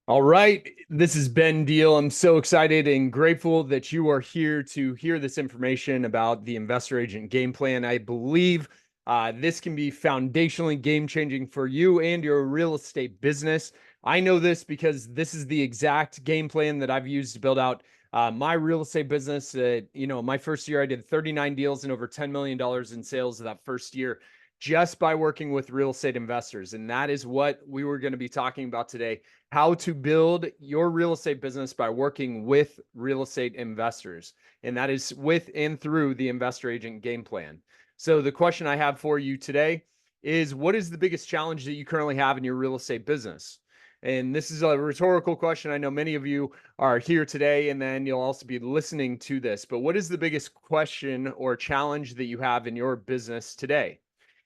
All right, this is Ben Deal. I'm so excited and grateful that you are here to hear this information about the Investor Agent Game Plan. I believe this can be foundationally game changing for you and your real estate business. I know this because this is the exact game plan that I've used to build out my real estate business. My first year, I did 39 deals and over $10 million in sales that first year just by working with real estate investors. And that is what we were going to be talking about today: how to build your real estate business by working with real estate investors. And that is with and through the Investor Agent Game Plan. So the question I have for you today is, what is the biggest challenge that you currently have in your real estate business? And this is a rhetorical question. I know many of you are here today, and then you'll also be listening to this. But what is the biggest question or challenge that you have in your business today?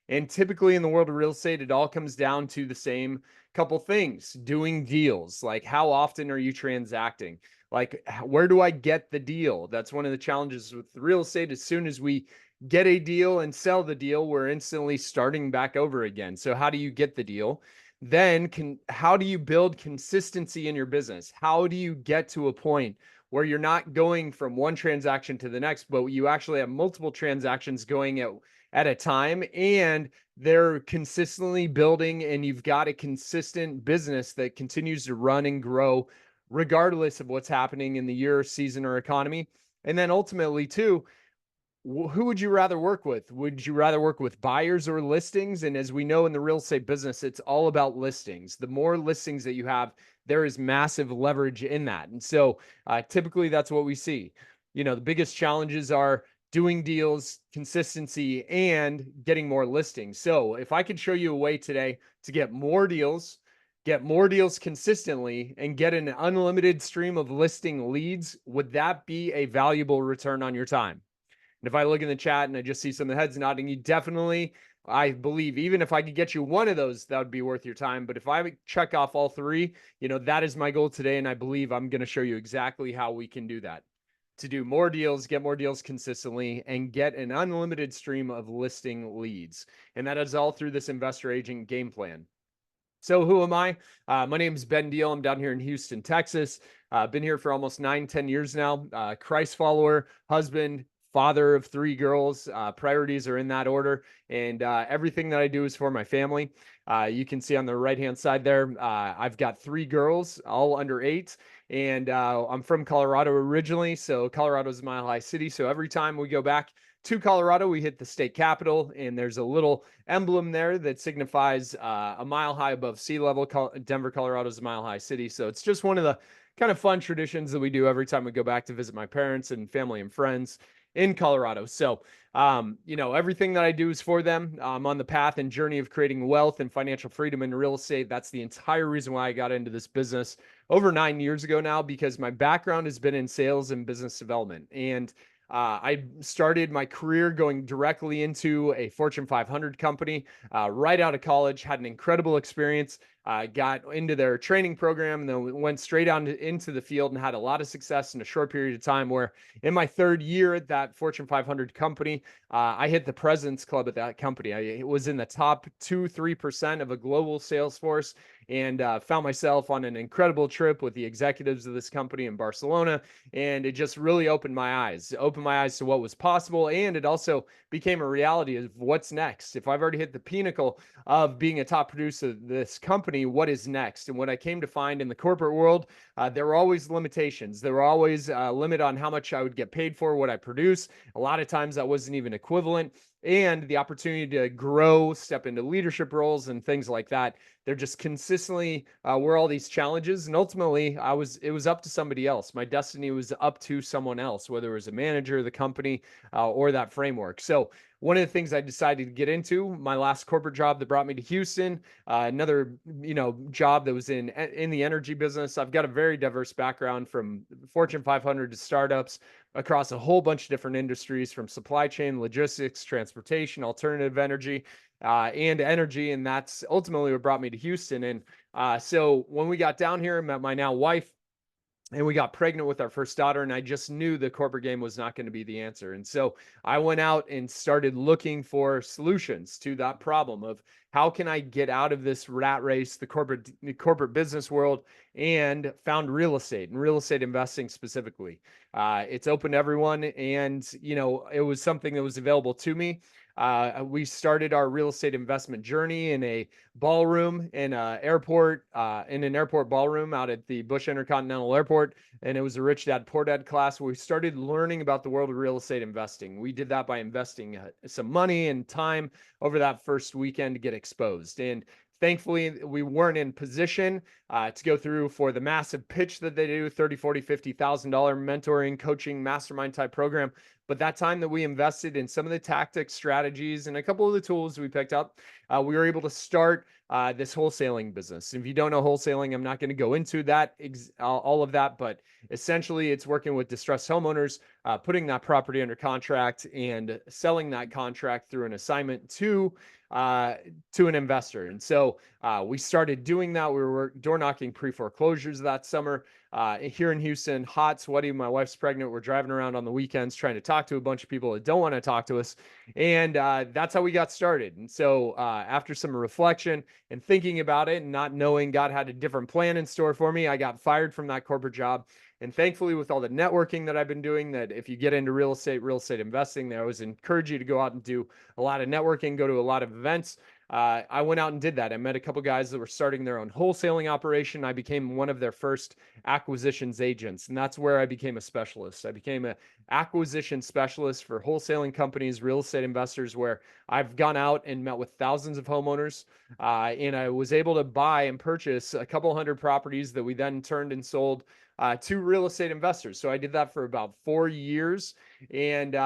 And typically in the world of real estate, it all comes down to the same couple things: doing deals. Like, how often are you transacting? Like, where do I get the deal? That's one of the challenges with real estate. As soon as we get a deal and sell the deal, we're instantly starting back over again. So how do you get the deal? Then how do you build consistency in your business? How do you get to a point where you're not going from one transaction to the next, but you actually have multiple transactions going at a time, and they're consistently building, and you've got a consistent business that continues to run and grow regardless of what's happening in the year, season, or economy? And then ultimately, too, who would you rather work with? Would you rather work with buyers or listings? And as we know in the real estate business, it's all about listings. The more listings that you have, there is massive leverage in that. And so typically that's what we see. The biggest challenges are doing deals, consistency, and getting more listings. So if I could show you a way today to get more deals consistently, and get an unlimited stream of listing leads, would that be a valuable return on your time? And if I look in the chat and I just see some of the heads nodding, you definitely, I believe, even if I could get you one of those, that would be worth your time. But if I check off all three, that is my goal today. And I believe I'm going to show you exactly how we can do that: to do more deals, get more deals consistently, and get an unlimited stream of listing leads. And that is all through this Investor Agent Game Plan. So who am I? My name is Ben Deal. I'm down here in Houston, Texas. Been here for almost 9-10 years now. Christ follower, husband, father of 3 girls. Priorities are in that order. And everything that I do is for my family. You can see on the right-hand side there, I've got 3 girls, all under 8. And I'm from Colorado originally. So Colorado is a mile-high city. So every time we go back to Colorado, we hit the state capital, and there's a little emblem there that signifies a mile high above sea level. Denver, Colorado is a mile high city. So it's just one of the kind of fun traditions that we do every time we go back to visit my parents and family and friends in Colorado. So, everything that I do is for them. I'm on the path and journey of creating wealth and financial freedom in real estate. That's the entire reason why I got into this business over 9 years ago now, because my background has been in sales and business development. And I started my career going directly into a Fortune 500 company right out of college, had an incredible experience, got into their training program, and then went straight on into the field and had a lot of success in a short period of time, where in my 3rd year at that Fortune 500 company, I hit the President's Club at that company. I was in the top 2-3% of a global sales force, and found myself on an incredible trip with the executives of this company in Barcelona. And it just really opened my eyes to what was possible. And it also became a reality of what's next. If I've already hit the pinnacle of being a top producer of this company, what is next? And what I came to find in the corporate world, there were always limitations. There were always a limit on how much I would get paid for what I produce. A lot of times that wasn't even equivalent. And the opportunity to grow, step into leadership roles and things like that, they're just consistently were all these challenges. And ultimately, it was up to somebody else. My destiny was up to someone else, whether it was a manager, the company, or that framework. So one of the things I decided to get into, my last corporate job that brought me to Houston, another job that was in the energy business. I've got a very diverse background, from Fortune 500 to startups, across a whole bunch of different industries, from supply chain, logistics, transportation, alternative energy, and energy. And that's ultimately what brought me to Houston. And so when we got down here, I met my now wife. and we got pregnant with our first daughter, and I just knew the corporate game was not going to be the answer. And so I went out and started looking for solutions to that problem of how can I get out of this rat race, the corporate business world, and found real estate and real estate investing specifically. It's open to everyone, and it was something that was available to me. We started our real estate investment journey in a ballroom in an airport ballroom out at the Bush Intercontinental Airport, and it was a Rich Dad Poor Dad class where we started learning about the world of real estate investing. We did that by investing some money and time over that first weekend to get exposed. And thankfully, we weren't in position to go through for the massive pitch that they do, $30, $40, $50,000 mentoring, coaching, mastermind type program. But that time that we invested in some of the tactics, strategies, and a couple of the tools we picked up, we were able to start this wholesaling business. If you don't know wholesaling, I'm not going to go into that, all of that, but essentially it's working with distressed homeowners, putting that property under contract and selling that contract through an assignment to an investor. And so we started doing that. We were door knocking pre-foreclosures that summer here in Houston, hot, sweaty. My wife's pregnant. We're driving around on the weekends trying to talk to a bunch of people that don't want to talk to us. And that's how we got started. And so after some reflection and thinking about it and not knowing God had a different plan in store for me, I got fired from that corporate job. And thankfully, with all the networking that I've been doing, that if you get into real estate investing, they always encourage you to go out and do a lot of networking, go to a lot of events. I went out and did that. I met a couple guys that were starting their own wholesaling operation. I became one of their first acquisitions agents, and that's where I became a specialist. I became an acquisition specialist for wholesaling companies, real estate investors, where I've gone out and met with thousands of homeowners, and I was able to buy and purchase a couple hundred properties that we then turned and sold to real estate investors. So I did that for about 4 years, and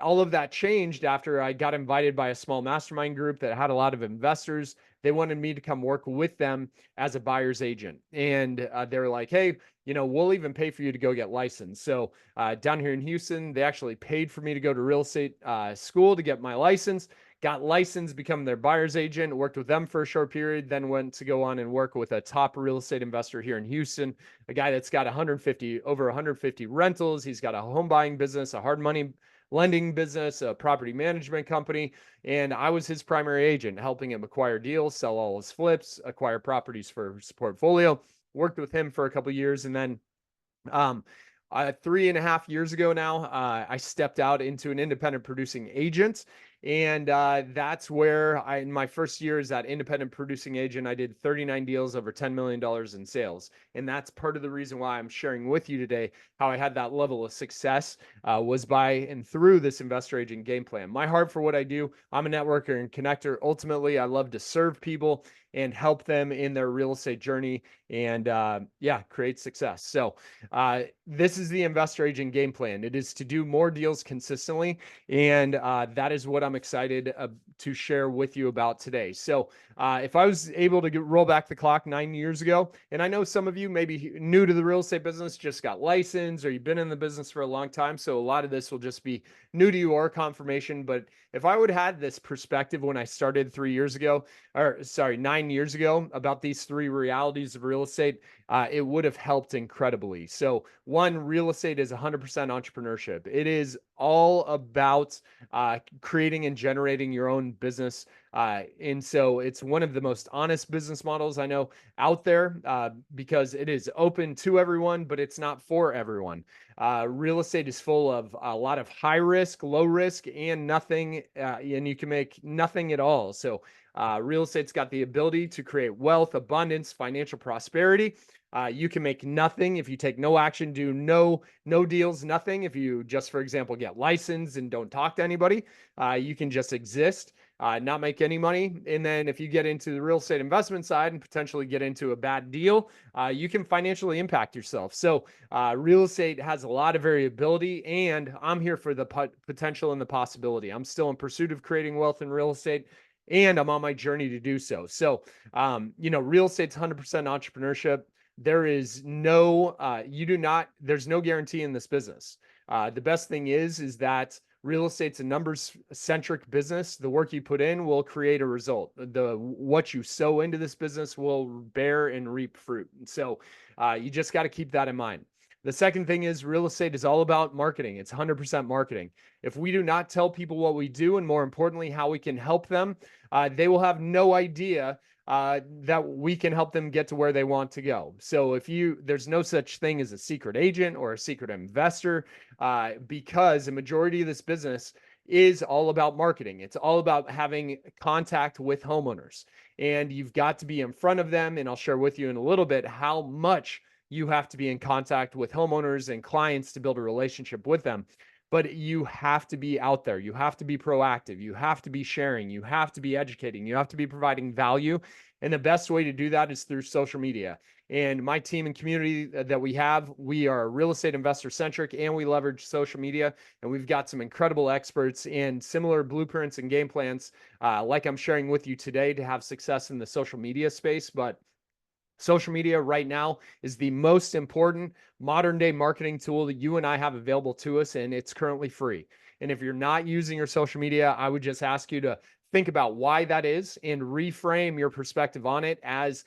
all of that changed after I got invited by a small mastermind group that had a lot of investors. They wanted me to come work with them as a buyer's agent. And they were like, hey, we'll even pay for you to go get licensed. So down here in Houston, they actually paid for me to go to real estate school to get my license, got licensed, become their buyer's agent, worked with them for a short period, then went to go on and work with a top real estate investor here in Houston, a guy that's got over 150 rentals. He's got a home buying business, a hard money lending business, a property management company, and I was his primary agent, helping him acquire deals, sell all his flips, acquire properties for his portfolio. Worked with him for a couple of years, and then 3.5 years ago now, I stepped out into an independent producing agent. And that's where in my first year as that independent producing agent, I did 39 deals over $10 million in sales. And that's part of the reason why I'm sharing with you today how I had that level of success was by and through this investor agent game plan. My heart for what I do, I'm a networker and connector. Ultimately, I love to serve people and help them in their real estate journey and create success. So this is the investor agent game plan. It is to do more deals consistently. And that is what I'm excited to share with you about today. So if I was able to roll back the clock 9 years ago, and I know some of you may be new to the real estate business, just got licensed, or you've been in the business for a long time. So a lot of this will just be new to you or confirmation. But if I would have had this perspective when I started 9 years ago about these three realities of real estate, it would have helped incredibly. So one, real estate is 100% entrepreneurship. It is all about creating and generating your own business. And so it's one of the most honest business models I know out there because it is open to everyone, but it's not for everyone. Real estate is full of a lot of high risk, low risk, and nothing, and you can make nothing at all. So real estate's got the ability to create wealth, abundance, financial prosperity. You can make nothing if you take no action, do no deals, nothing. If you just, for example, get licensed and don't talk to anybody, you can just exist, not make any money. And then if you get into the real estate investment side and potentially get into a bad deal, you can financially impact yourself. So real estate has a lot of variability, and I'm here for the potential and the possibility. I'm still in pursuit of creating wealth in real estate, and I'm on my journey to do so. So, real estate's 100% entrepreneurship. There is there's no guarantee in this business. The best thing is that real estate's a numbers centric business. The work you put in will create a result. What you sow into this business will bear and reap fruit. So you just got to keep that in mind. The second thing is real estate is all about marketing. It's 100% marketing. If we do not tell people what we do, and more importantly, how we can help them, they will have no idea that we can help them get to where they want to go. So there's no such thing as a secret agent or a secret investor, because a majority of this business is all about marketing. It's all about having contact with homeowners, and you've got to be in front of them. And I'll share with you in a little bit how much you have to be in contact with homeowners and clients to build a relationship with them. But you have to be out there. You have to be proactive. You have to be sharing. You have to be educating. You have to be providing value. And the best way to do that is through social media. And my team and community that we are real estate investor centric, and we leverage social media. And we've got some incredible experts and similar blueprints and game plans, like I'm sharing with you today, to have success in the social media space. But social media right now is the most important modern day marketing tool that you and I have available to us, and it's currently free. And if you're not using your social media, I would just ask you to think about why that is and reframe your perspective on it as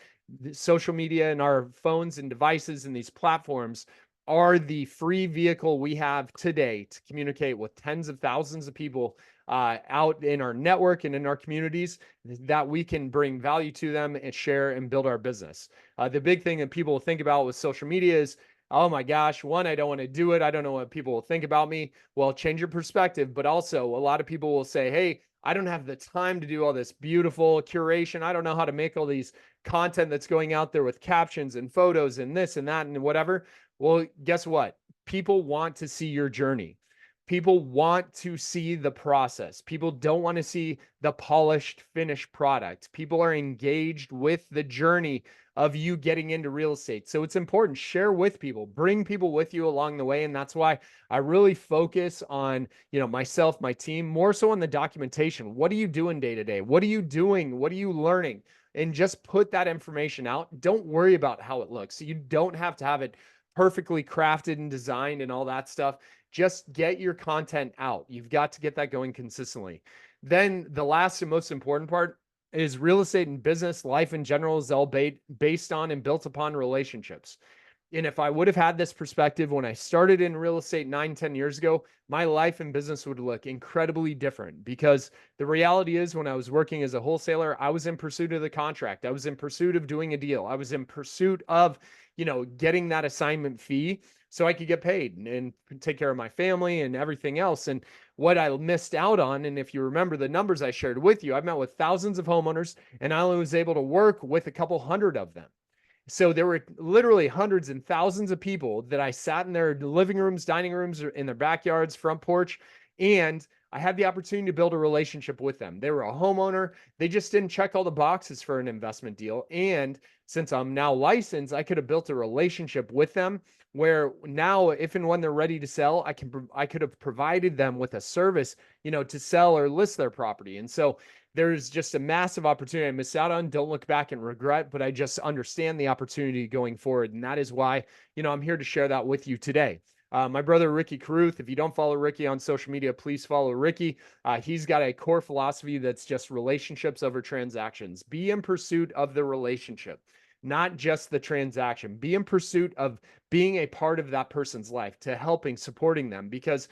social media and our phones and devices and these platforms are the free vehicle we have today to communicate with tens of thousands of people out in our network and in our communities, that we can bring value to them and share and build our business. The big thing that people think about with social media is, oh my gosh, one, I don't want to do it. I don't know what people will think about me. Well, change your perspective. But also, a lot of people will say, hey, I don't have the time to do all this beautiful curation. I don't know how to make all these content that's going out there with captions and photos and this and that and whatever. Well, guess what? People want to see your journey. People want to see the process. People don't want to see the polished, finished product. People are engaged with the journey of you getting into real estate. So it's important. Share with people, bring people with you along the way. And that's why I really focus on, myself, my team, more so on the documentation. What are you doing day to day? What are you doing? What are you learning? And just put that information out. Don't worry about how it looks. You don't have to have it perfectly crafted and designed and all that stuff. Just get your content out. You've got to get that going consistently. Then the last and most important part is real estate and business, life in general, is all based on and built upon relationships. And if I would have had this perspective when I started in real estate 9-10 years ago, my life and business would look incredibly different, because the reality is, when I was working as a wholesaler, I was in pursuit of the contract. I was in pursuit of doing a deal. I was in pursuit of, getting that assignment fee so I could get paid and take care of my family and everything else. And what I missed out on, and if you remember the numbers I shared with you, I've met with thousands of homeowners, and I only was able to work with a couple hundred of them. So there were literally hundreds and thousands of people that I sat in their living rooms, dining rooms, or in their backyards, front porch, and I had the opportunity to build a relationship with them. They were a homeowner. They just didn't check all the boxes for an investment deal. And since I'm now licensed, I could have built a relationship with them where now, if and when they're ready to sell, I could have provided them with a service, to sell or list their property. And so there's just a massive opportunity I missed out on. Don't look back and regret, but I just understand the opportunity going forward. And that is why, I'm here to share that with you today. My brother, Ricky Caruth, if you don't follow Ricky on social media, please follow Ricky. He's got a core philosophy that's just relationships over transactions. Be in pursuit of the relationship, not just the transaction. Be in pursuit of being a part of that person's life, to helping, supporting them, because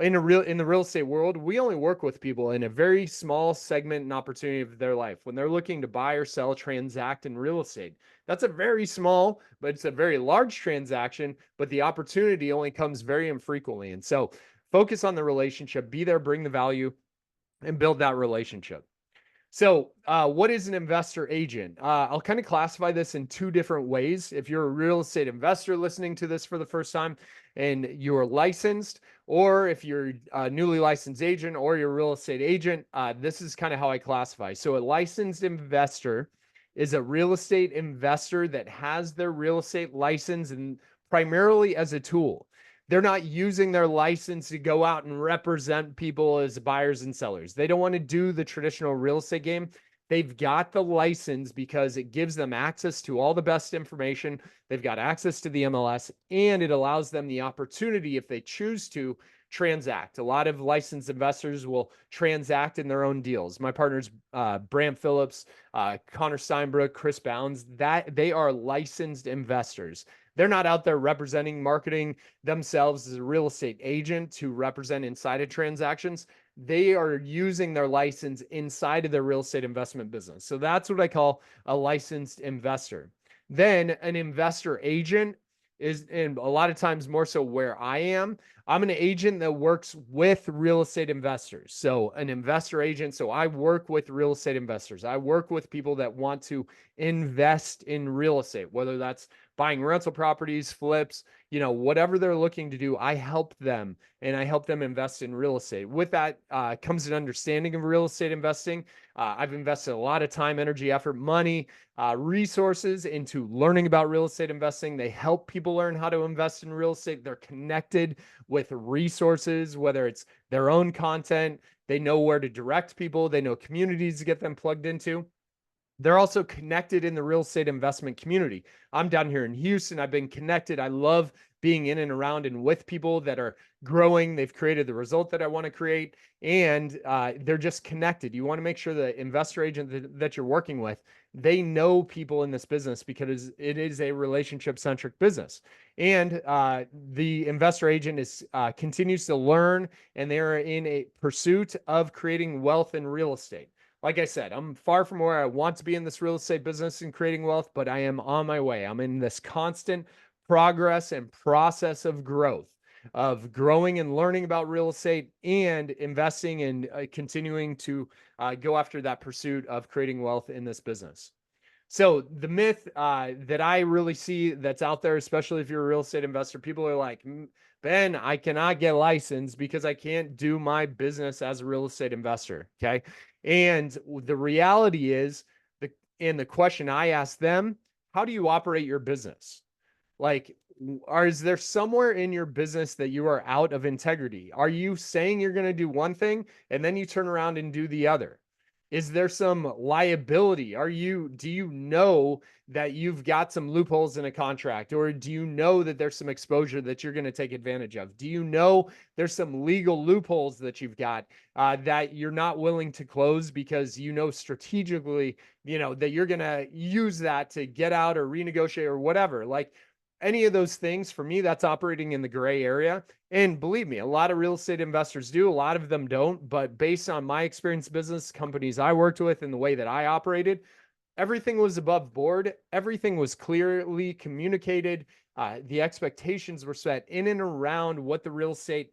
in the real estate world, we only work with people in a very small segment and opportunity of their life. When they're looking to buy or sell, transact in real estate, that's a very small, but it's a very large transaction, but the opportunity only comes very infrequently. And so focus on the relationship, be there, bring the value, and build that relationship. So what is an investor agent? I'll kind of classify this in two different ways. If you're a real estate investor listening to this for the first time and you're licensed, or if you're a newly licensed agent or you're a real estate agent, this is kind of how I classify. So a licensed investor is a real estate investor that has their real estate license and primarily as a tool. They're not using their license to go out and represent people as buyers and sellers. They don't want to do the traditional real estate game. They've got the license because it gives them access to all the best information. They've got access to the MLS, and it allows them the opportunity, if they choose to transact. A lot of licensed investors will transact in their own deals. My partners, Bram Phillips, Connor Steinbrook, Chris Bounds, that they are licensed investors. They're not out there representing, marketing themselves as a real estate agent to represent inside of transactions. They are using their license inside of their real estate investment business. So that's what I call a licensed investor. Then an investor agent is, and a lot of times more so where I am, I'm an agent that works with real estate investors. So an investor agent. So I work with real estate investors. I work with people that want to invest in real estate, whether that's buying rental properties, flips, whatever they're looking to do. I help them and I help them invest in real estate. With that comes an understanding of real estate investing. I've invested a lot of time, energy, effort, money, resources into learning about real estate investing. They help people learn how to invest in real estate. They're connected with resources, whether it's their own content, they know where to direct people, they know communities to get them plugged into. They're also connected in the real estate investment community. I'm down here in Houston. I've been connected. I love being in and around and with people that are growing. They've created the result that I want to create, and they're just connected. You want to make sure the investor agent that you're working with, they know people in this business because it is a relationship-centric business. And the investor agent continues to learn, and they're in a pursuit of creating wealth in real estate. Like I said, I'm far from where I want to be in this real estate business and creating wealth, but I am on my way. I'm in this constant progress and process of growth, of growing and learning about real estate and investing and continuing to go after that pursuit of creating wealth in this business. So the myth that I really see that's out there, especially if you're a real estate investor, people are like, Ben, I cannot get licensed because I can't do my business as a real estate investor. Okay. And the reality is, the question I ask them, how do you operate your business? Like, is there somewhere in your business that you are out of integrity? Are you saying you're going to do one thing and then you turn around and do the other? Is there some liability? Do you know that you've got some loopholes in a contract, or do you know that there's some exposure that you're going to take advantage of? Do you know there's some legal loopholes that you've got that you're not willing to close because strategically, that you're going to use that to get out or renegotiate or whatever? Like, any of those things, for me, that's operating in the gray area. And believe me, a lot of real estate investors do, a lot of them don't. But based on my experience, business companies I worked with and the way that I operated, everything was above board. Everything was clearly communicated. The expectations were set in and around what the real estate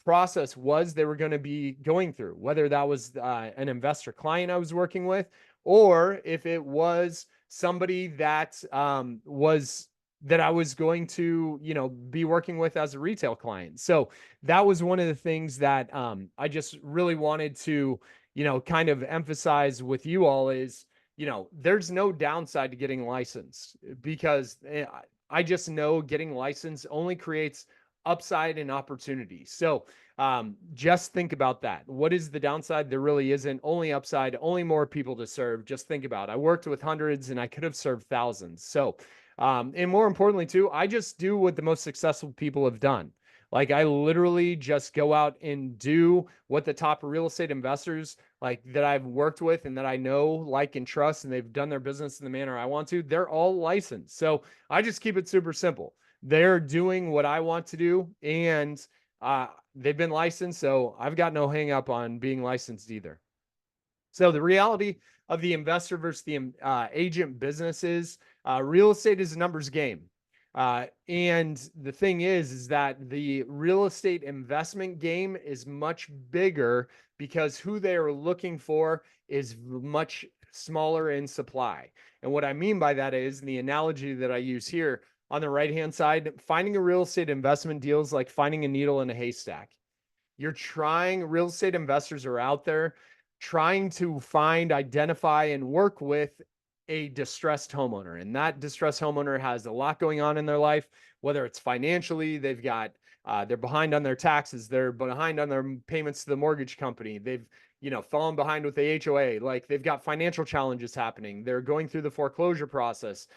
process was they were going to be going through, whether that was an investor client I was working with, or if it was somebody that that I was going to, be working with as a retail client. So that was one of the things that I just really wanted to, kind of emphasize with you all is, there's no downside to getting licensed, because I just know getting licensed only creates upside and opportunity. So just think about that. What is the downside? There really isn't. Only upside, only more people to serve. Just think about it. I worked with hundreds and I could have served thousands. So and more importantly, too, I just do what the most successful people have done. Like, I literally just go out and do what the top real estate investors like that I've worked with and that I know, like, and trust, and they've done their business in the manner I want to. They're all licensed. So I just keep it super simple. They're doing what I want to do, and they've been licensed. So I've got no hang up on being licensed either. So the reality of the investor versus the agent business is real estate is a numbers game. And the thing is that the real estate investment game is much bigger because who they are looking for is much smaller in supply. And what I mean by that is, the analogy that I use here on the right-hand side, finding a real estate investment deal is like finding a needle in a haystack. Real estate investors are out there trying to find, identify, and work with a distressed homeowner. And that distressed homeowner has a lot going on in their life, whether it's financially, they're behind on their taxes, they're behind on their payments to the mortgage company. They've falling behind with the HOA. Like they've got financial challenges happening. They're going through the foreclosure process.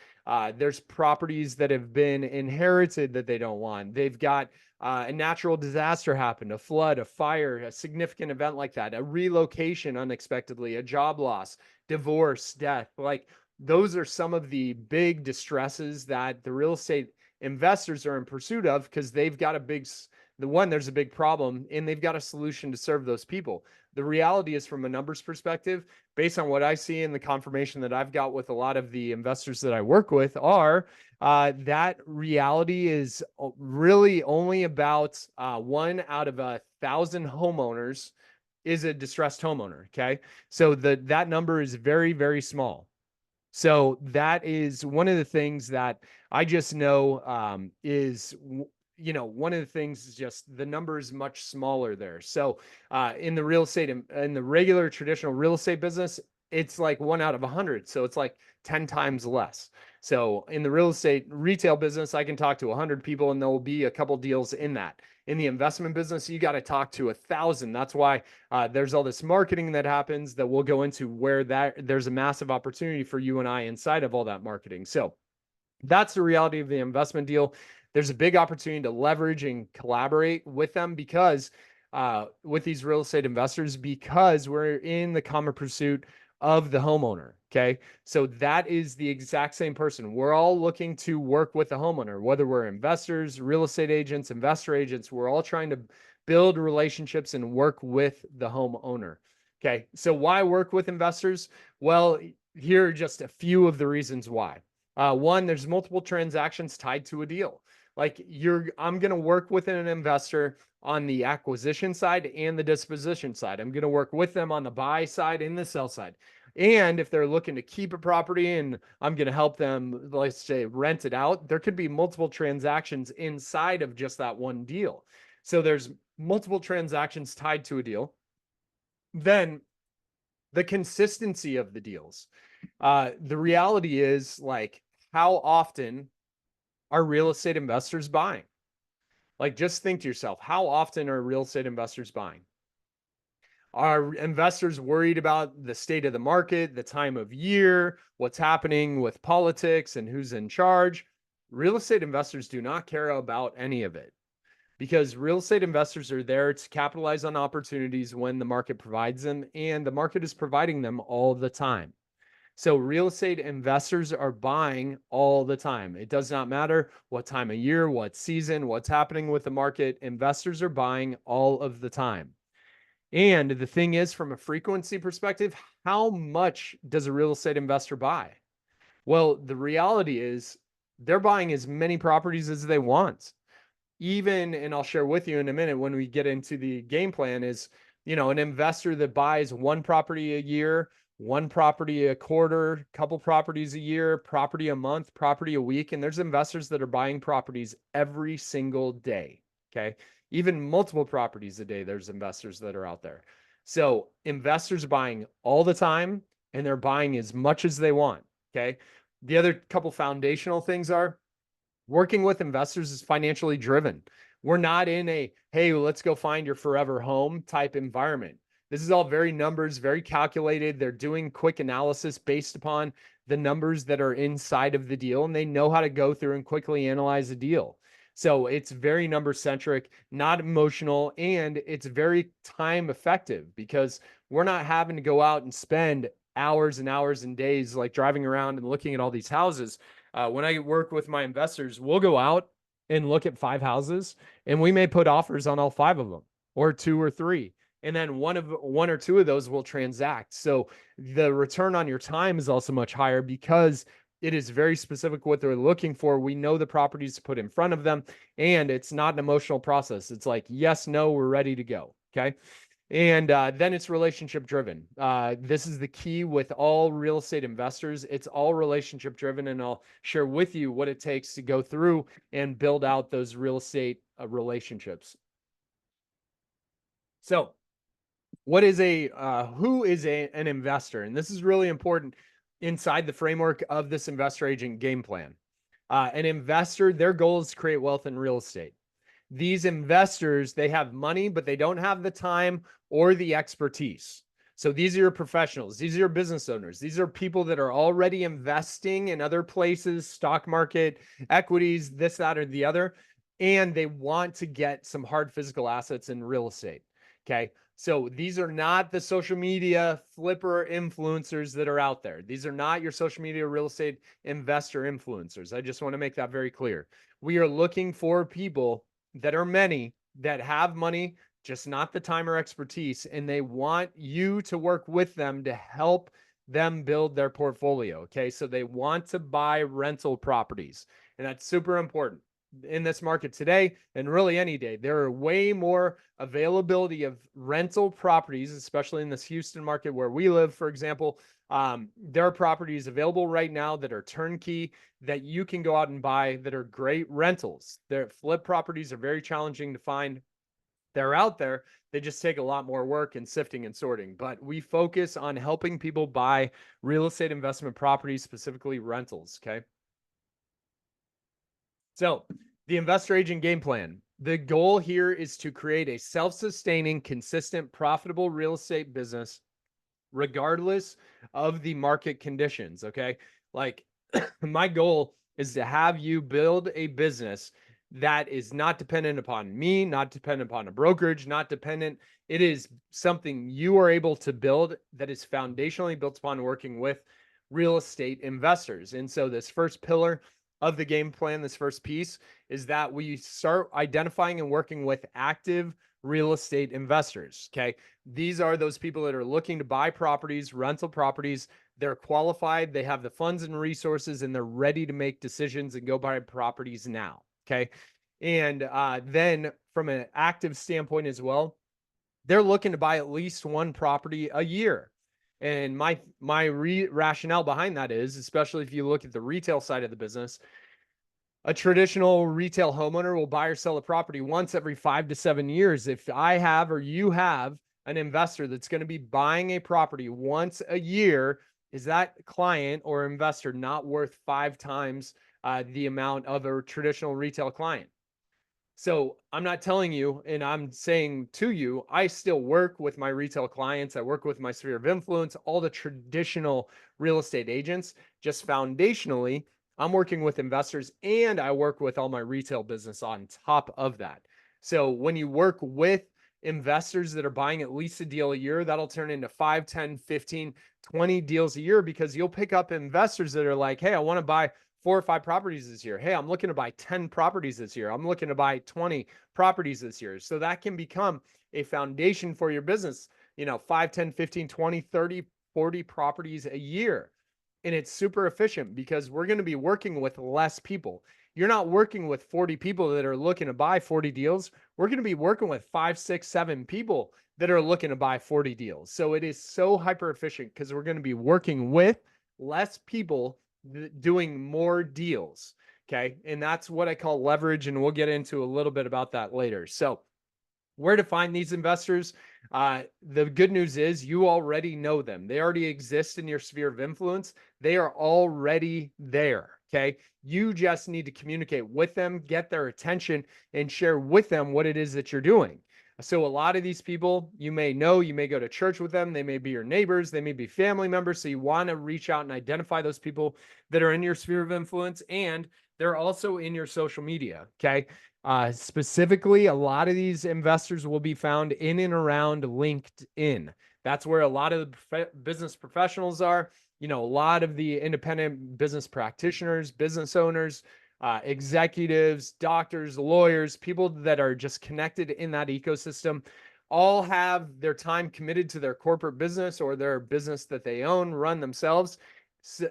There's properties that have been inherited that they don't want. They've got a natural disaster happen, a flood, a fire, a significant event like that, a relocation unexpectedly, a job loss, divorce, death. Like those are some of the big distresses that the real estate investors are in pursuit of because they've got there's a big problem and they've got a solution to serve those people. The reality is, from a numbers perspective, based on what I see and the confirmation that I've got with a lot of the investors that I work with, are that reality is really only about 1 out of 1,000 homeowners is a distressed homeowner. Okay. So that number is very, very small. So that is one of the things that I just know is, one of the things is just the number is much smaller there. So in the real estate, in the regular traditional real estate business, it's like 1 out of 100. So it's like 10 times less. So in the real estate retail business, I can talk to 100 people and there will be a couple deals in that. In the investment business, you got to talk to 1,000. That's why there's all this marketing that happens that we'll go into where there's a massive opportunity for you and I inside of all that marketing. So that's the reality of the investment deal. There's a big opportunity to leverage and collaborate with them because with these real estate investors, because we're in the common pursuit of the homeowner. Okay. So that is the exact same person. We're all looking to work with the homeowner, whether we're investors, real estate agents, investor agents, we're all trying to build relationships and work with the homeowner. Okay. So why work with investors? Well, here are just a few of the reasons why. One, there's multiple transactions tied to a deal. Like I'm going to work with an investor on the acquisition side and the disposition side. I'm going to work with them on the buy side and the sell side. And if they're looking to keep a property and I'm going to help them, let's say, rent it out, there could be multiple transactions inside of just that one deal. So there's multiple transactions tied to a deal. Then the consistency of the deals. The reality is, like, how often are real estate investors buying? Like, just think to yourself, how often are real estate investors buying? Are investors worried about the state of the market, the time of year, what's happening with politics and who's in charge? Real estate investors do not care about any of it because real estate investors are there to capitalize on opportunities when the market provides them, and the market is providing them all the time. So real estate investors are buying all the time. It does not matter what time of year, what season, what's happening with the market. Investors are buying all of the time. And the thing is, from a frequency perspective, how much does a real estate investor buy? Well, the reality is they're buying as many properties as they want. Even, and I'll share with you in a minute when we get into the game plan, is, an investor that buys one property a year, one property a quarter, couple properties a year, property a month, property a week. And there's investors that are buying properties every single day. Okay. Even multiple properties a day. There's investors that are out there. So investors are buying all the time and they're buying as much as they want. Okay. The other couple foundational things are, working with investors is financially driven. We're not in a, hey, let's go find your forever home type environment. This is all very numbers, very calculated. They're doing quick analysis based upon the numbers that are inside of the deal, and they know how to go through and quickly analyze a deal. So it's very number centric, not emotional, and it's very time effective because we're not having to go out and spend hours and hours and days like driving around and looking at all these houses. When I work with my investors, we'll go out and look at 5 houses, and we may put offers on all 5 of them, or 2 or 3, and then one or 2 of those will transact. So the return on your time is also much higher because it is very specific what they're looking for. We know the properties to put in front of them, and it's not an emotional process. It's like, yes, no, we're ready to go. Okay. And then it's relationship driven. This is the key with all real estate investors. It's all relationship driven. And I'll share with you what it takes to go through and build out those real estate relationships. So who is an investor? And this is really important inside the framework of this investor agent game plan. An investor, their goal is to create wealth in real estate. These investors, they have money, but they don't have the time or the expertise. So these are your professionals. These are your business owners. These are people that are already investing in other places, stock market, equities, this, that, or the other. And they want to get some hard physical assets in real estate. Okay. So these are not the social media flipper influencers that are out there. These are not your social media real estate investor influencers. I just want to make that very clear. We are looking for people that are many that have money, just not the time or expertise, and they want you to work with them to help them build their portfolio. Okay. So they want to buy rental properties, and that's super important in this market today and really any day. There are way more availability of rental properties, especially in this Houston market where we live, for example. There are properties available right now that are turnkey that you can go out and buy that are great rentals. Their flip properties are very challenging to find. They're out there. They just take a lot more work and sifting and sorting. But we focus on helping people buy real estate investment properties, specifically rentals. Okay. So, the investor agent game plan. The goal here is to create a self sustaining, consistent, profitable real estate business, regardless of the market conditions. Okay. Like, my goal is to have you build a business that is not dependent upon me, not dependent upon a brokerage, not dependent. It is something you are able to build that is foundationally built upon working with real estate investors. And so, this first pillar of the game plan, this first piece, is that we start identifying and working with active real estate investors. Okay. These are those people that are looking to buy properties, rental properties. They're qualified, they have the funds and resources, and they're ready to make decisions and go buy properties now. Okay. And then from an active standpoint as well, they're looking to buy at least one property a year. And my rationale behind that is, especially if you look at the retail side of the business, a traditional retail homeowner will buy or sell a property once every 5 to 7 years. If I have or you have an investor that's going to be buying a property once a year, is that client or investor not worth 5 times the amount of a traditional retail client? So I'm not telling you, and I'm saying to you, I still work with my retail clients. I work with my sphere of influence, all the traditional real estate agents. Just foundationally, I'm working with investors and I work with all my retail business on top of that. So when you work with investors that are buying at least a deal a year, that'll turn into 5, 10, 15, 20 deals a year, because you'll pick up investors that are like, hey, I want to buy 4 or 5 properties this year. Hey, I'm looking to buy 10 properties this year. I'm looking to buy 20 properties this year. So that can become a foundation for your business, 5, 10, 15, 20, 30, 40 properties a year. And it's super efficient because we're going to be working with less people. You're not working with 40 people that are looking to buy 40 deals. We're going to be working with 5, 6, 7 people that are looking to buy 40 deals. So it is so hyper efficient because we're going to be working with less people doing more deals. Okay. And that's what I call leverage. And we'll get into a little bit about that later. So, where to find these investors? The good news is you already know them. They already exist in your sphere of influence. They are already there. Okay. You just need to communicate with them, get their attention, and share with them what it is that you're doing. So a lot of these people you may know, you may go to church with them. They may be your neighbors. They may be family members. So you want to reach out and identify those people that are in your sphere of influence, and they're also in your social media. Okay. Specifically, a lot of these investors will be found in and around LinkedIn. That's where a lot of the business professionals are. A lot of the independent business practitioners, business owners, executives, doctors, lawyers, people that are just connected in that ecosystem, all have their time committed to their corporate business or their business that they own, run themselves,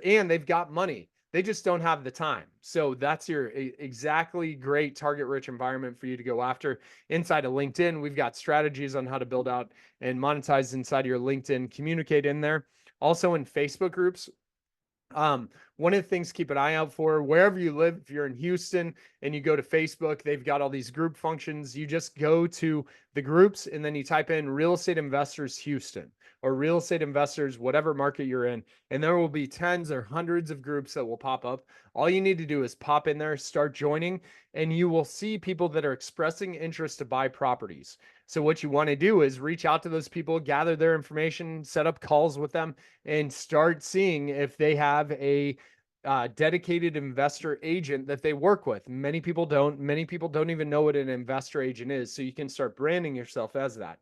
and they've got money. They just don't have the time. So that's your exactly great target rich environment for you to go after. Inside of LinkedIn, we've got strategies on how to build out and monetize inside of your LinkedIn, communicate in there. Also in Facebook groups. One of the things to keep an eye out for, wherever you live, if you're in Houston and you go to Facebook, they've got all these group functions. You just go to the groups and then you type in Real Estate Investors Houston or real estate investors, whatever market you're in. And there will be tens or hundreds of groups that will pop up. All you need to do is pop in there, start joining, and you will see people that are expressing interest to buy properties. So what you want to do is reach out to those people, gather their information, set up calls with them, and start seeing if they have a dedicated investor agent that they work with. Many people don't. Many people don't even know what an investor agent is. So you can start branding yourself as that.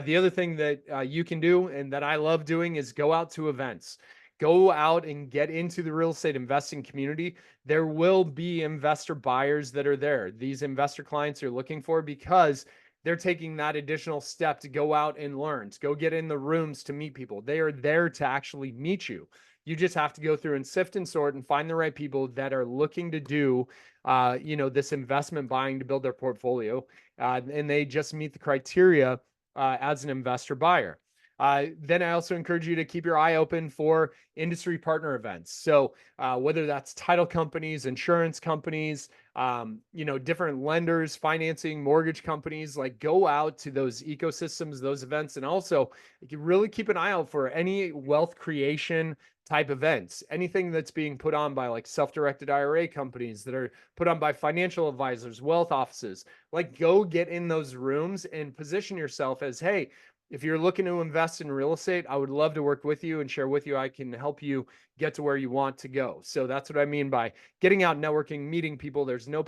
The other thing that you can do and that I love doing is go out to events. Go out and get into the real estate investing community. There will be investor buyers that are there. These investor clients are looking for because they're taking that additional step to go out and learn, to go get in the rooms to meet people. They are there to actually meet you. You just have to go through and sift and sort and find the right people that are looking to do, this investment buying to build their portfolio, and they just meet the criteria as an investor buyer. Then I also encourage you to keep your eye open for industry partner events. So whether that's title companies, insurance companies, different lenders, financing, mortgage companies, like go out to those ecosystems, those events, and also you can really keep an eye out for any wealth creation type events, anything that's being put on by like self-directed IRA companies that are put on by financial advisors, wealth offices. Like go get in those rooms and position yourself as, hey, if you're looking to invest in real estate, I would love to work with you and share with you. I can help you get to where you want to go. So that's what I mean by getting out, networking, meeting people. There's no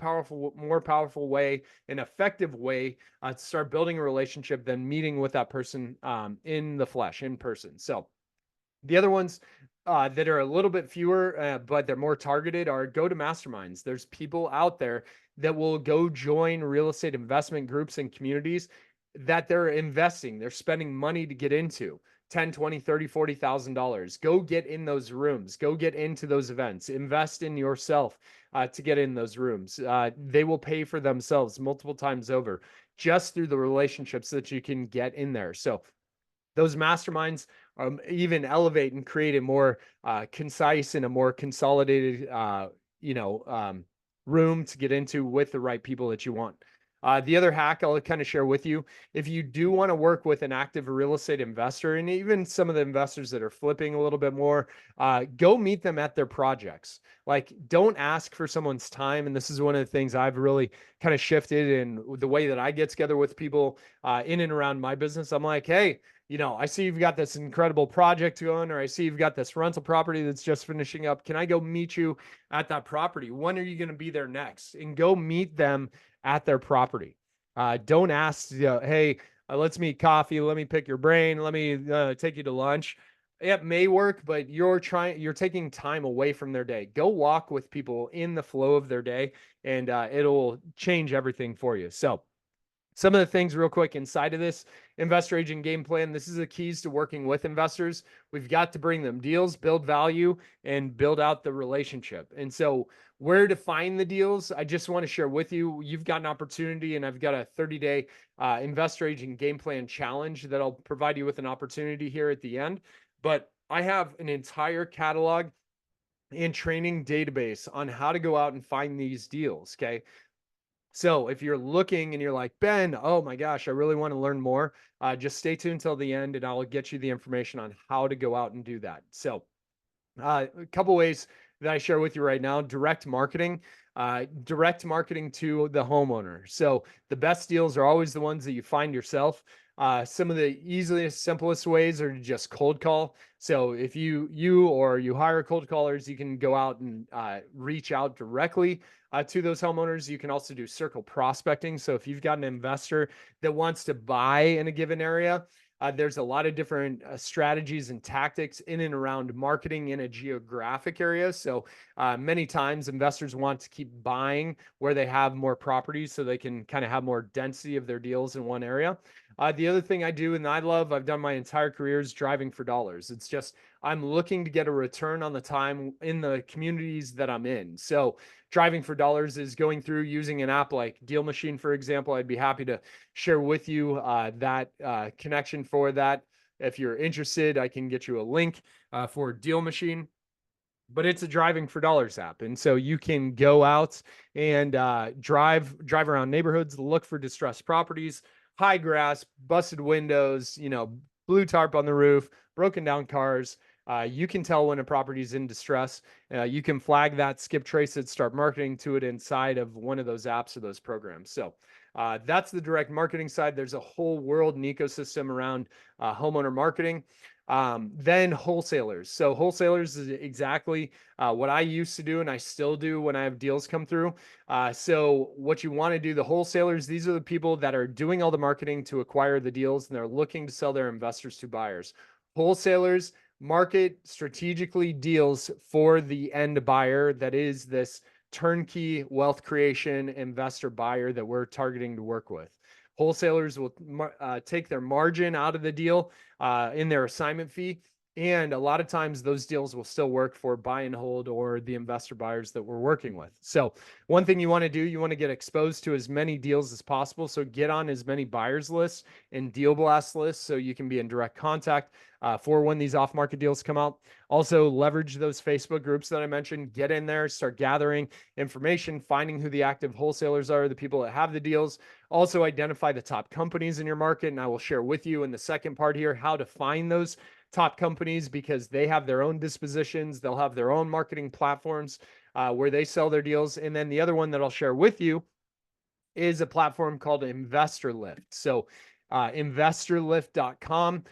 more powerful way, an effective way to start building a relationship than meeting with that person in the flesh, in person. So the other ones that are a little bit fewer, but they're more targeted are go to masterminds. There's people out there that will go join real estate investment groups and communities that they're investing. They're spending money to get into 10, 20, 30, $40,000. Go get in those rooms. Go get into those events. Invest in yourself to get in those rooms. They will pay for themselves multiple times over just through the relationships that you can get in there. So those masterminds even elevate and create a more concise and a more consolidated, room to get into with the right people that you want. The other hack I'll kind of share with you, if you do want to work with an active real estate investor and even some of the investors that are flipping a little bit more, go meet them at their projects. Like, don't ask for someone's time. And this is one of the things I've really kind of shifted in the way that I get together with people in and around my business. I'm like, hey, I see you've got this incredible project going, or I see you've got this rental property that's just finishing up. Can I go meet you at that property? When are you going to be there next? And go meet them at their property. Don't ask, hey, let's meet coffee. Let me pick your brain. Let me take you to lunch. It may work, but you're taking time away from their day. Go walk with people in the flow of their day, and it'll change everything for you. So some of the things real quick inside of this investor agent game plan, this is the keys to working with investors. We've got to bring them deals, build value, and build out the relationship. And so where to find the deals, I just want to share with you. You've got an opportunity, and I've got a 30-day investor agent game plan challenge that I'll provide you with an opportunity here at the end. But I have an entire catalog and training database on how to go out and find these deals, okay? So if you're looking and you're like, Ben, oh my gosh, I really want to learn more, just stay tuned till the end and I'll get you the information on how to go out and do that. So a couple ways that I share with you right now: direct marketing to the homeowner. So the best deals are always the ones that you find yourself. Some of the easiest, simplest ways are to just cold call. So if you hire cold callers, you can go out and reach out directly to those homeowners. You can also do circle prospecting. So if you've got an investor that wants to buy in a given area, there's a lot of different strategies and tactics in and around marketing in a geographic area. So many times investors want to keep buying where they have more properties so they can kind of have more density of their deals in one area. The other thing I do and I've done my entire career is driving for dollars. It's just, I'm looking to get a return on the time in the communities that I'm in. So driving for dollars is going through using an app like Deal Machine, for example. I'd be happy to share with you that connection for that. If you're interested, I can get you a link for Deal Machine. But it's a driving for dollars app. And so you can go out and drive around neighborhoods, look for distressed properties, high grass, busted windows, blue tarp on the roof, broken down cars. You can tell when a property is in distress. You can flag that, skip trace it, start marketing to it inside of one of those apps or those programs. So that's the direct marketing side. There's a whole world and ecosystem around homeowner marketing. Then wholesalers. So wholesalers is exactly what I used to do and I still do when I have deals come through. So what you want to do, the wholesalers, these are the people that are doing all the marketing to acquire the deals and they're looking to sell their investors to buyers. Wholesalers market strategically deals for the end buyer that is this turnkey wealth creation investor buyer that we're targeting to work with. Wholesalers will take their margin out of the deal in their assignment fee. And a lot of times those deals will still work for buy and hold or the investor buyers that we're working with. So one thing you want to do, you want to get exposed to as many deals as possible. So get on as many buyers lists and deal blast lists so you can be in direct contact for when these off-market deals come out. Also leverage those Facebook groups that I mentioned, get in there, start gathering information, finding who the active wholesalers are, the people that have the deals. Also identify the top companies in your market. And I will share with you in the second part here how to find those top companies because they have their own dispositions. They'll have their own marketing platforms where they sell their deals. And then the other one that I'll share with you is a platform called InvestorLift. So investorlift.com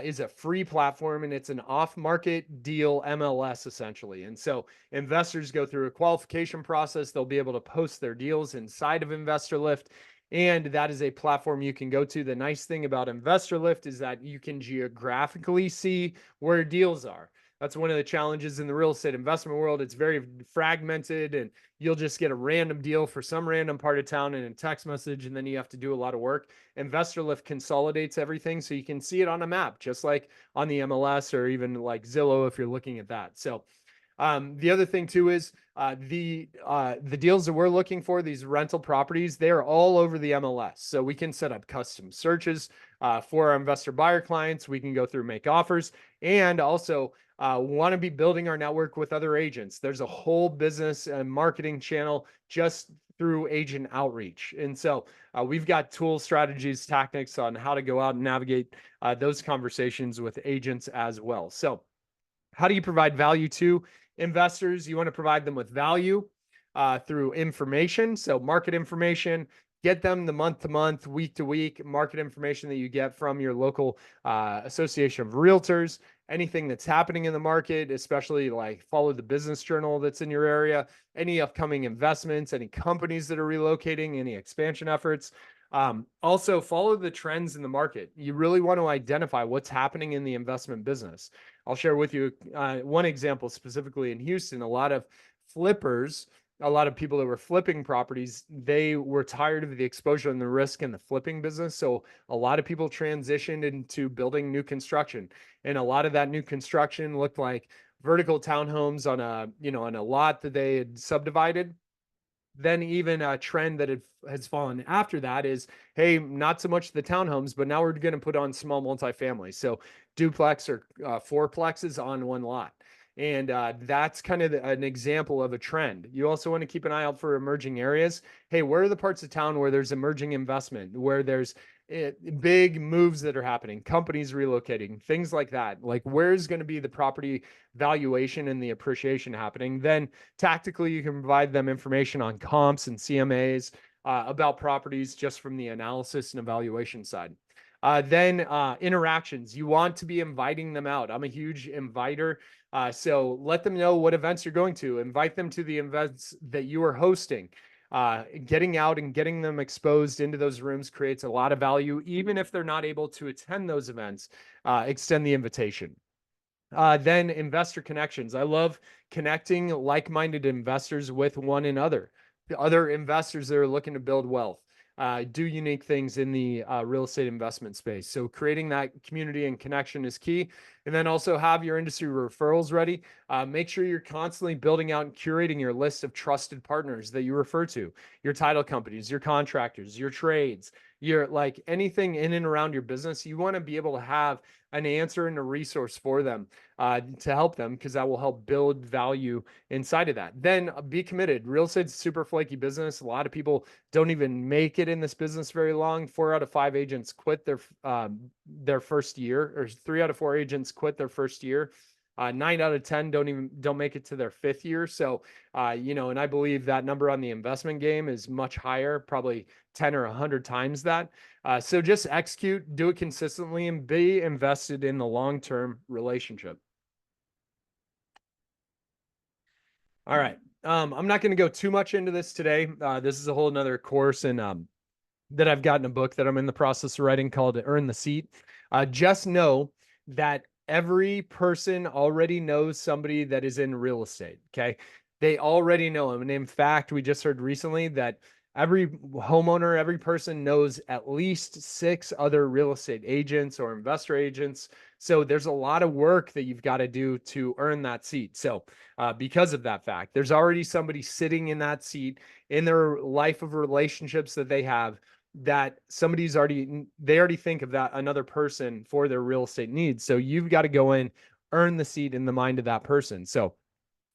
is a free platform and it's an off-market deal MLS essentially. And so investors go through a qualification process. They'll be able to post their deals inside of InvestorLift. And that is a platform you can go to. The nice thing about InvestorLift is that you can geographically see where deals are. That's one of the challenges in the real estate investment world. It's very fragmented and you'll just get a random deal for some random part of town in a text message, and then you have to do a lot of work. InvestorLift consolidates everything so you can see it on a map, just like on the MLS or even like Zillow if you're looking at that. So the other thing too is the deals that we're looking for, these rental properties, they are all over the MLS. So we can set up custom searches for our investor buyer clients. We can go through make offers and also want to be building our network with other agents. There's a whole business and marketing channel just through agent outreach. And so we've got tools, strategies, tactics on how to go out and navigate those conversations with agents as well. So how do you provide value to investors? You want to provide them with value through information. So market information, get them the month to month, week to week market information that you get from your local association of realtors, anything that's happening in the market, especially like follow the business journal that's in your area, any upcoming investments, any companies that are relocating, any expansion efforts. Also follow the trends in the market. You really want to identify what's happening in the investment business. I'll share with you one example specifically in Houston. A lot of flippers, a lot of people that were flipping properties, they were tired of the exposure and the risk in the flipping business. So a lot of people transitioned into building new construction. And a lot of that new construction looked like vertical townhomes on a lot that they had subdivided. Then even a trend that has fallen after that is, hey, not so much the townhomes, but now we're going to put on small multifamily. So duplex or fourplexes on one lot. And that's kind of an example of a trend. You also want to keep an eye out for emerging areas. Hey, where are the parts of town where there's emerging investment, where there's big moves that are happening, companies relocating, things like that? Like where's going to be the property valuation and the appreciation happening? Then tactically, you can provide them information on comps and CMAs about properties just from the analysis and evaluation side. Then interactions. You want to be inviting them out. I'm a huge inviter. So let them know what events you're going to. Invite them to the events that you are hosting. Getting out and getting them exposed into those rooms creates a lot of value. Even if they're not able to attend those events, extend the invitation. Then investor connections. I love connecting like-minded investors with one another. The other investors that are looking to build wealth, do unique things in the real estate investment space. So creating that community and connection is key. And then also have your industry referrals ready. Make sure you're constantly building out and curating your list of trusted partners that you refer to, your title companies, your contractors, your trades, you're like anything in and around your business, you want to be able to have an answer and a resource for them to help them, because that will help build value inside of that. Then be committed. Real estate's a super flaky business. A lot of people don't even make it in this business very long. 4 out of 5 agents quit their first year, or 3 out of 4 agents quit their first year. 9 out of 10 don't make it to their 5th year. So, and I believe that number on the investment game is much higher, probably 10 or 100 times that. So just execute, do it consistently, and be invested in the long-term relationship. All right. I'm not going to go too much into this today. This is a whole nother course and that I've gotten a book that I'm in the process of writing called Earn the Seat. Just know that every person already knows somebody that is in real estate. Okay. They already know them. And in fact, we just heard recently that every homeowner, every person knows at least 6 other real estate agents or investor agents. So there's a lot of work that you've got to do to earn that seat. So because of that fact, there's already somebody sitting in that seat in their life of relationships that they have, that they already think of that another person for their real estate needs. So you've got to go in, earn the seat in the mind of that person. So